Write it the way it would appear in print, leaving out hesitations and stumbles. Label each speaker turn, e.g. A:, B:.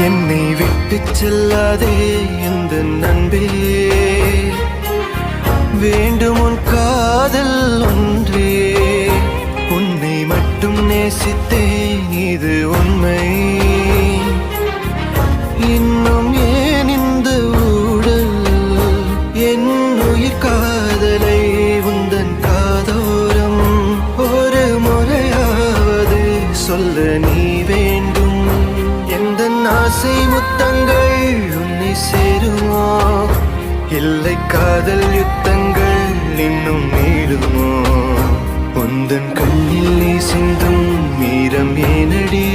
A: என்னை விட்டு செல்லாதே எந்த நண்பே, வேண்டும் உன் காதல் ஒன்றே. உன்னை மட்டும் நேசித்தேன், இது உண்மை. இன்னும் ஏன் இந்த ஊடல்? என் உயிர் காதலை உந்தன் காதோரம் ஒரு முறையாவது சொல்ல நீ வேண்டும். எந்த ஆசை முத்தங்கள் உன்னை சேருமோ, இல்லை காதல் யுத்தங்கள் இன்னும் நீளுமோ? உந்தன் கண்ணில் நீ சிந்தும் மீரம் ஏனடி?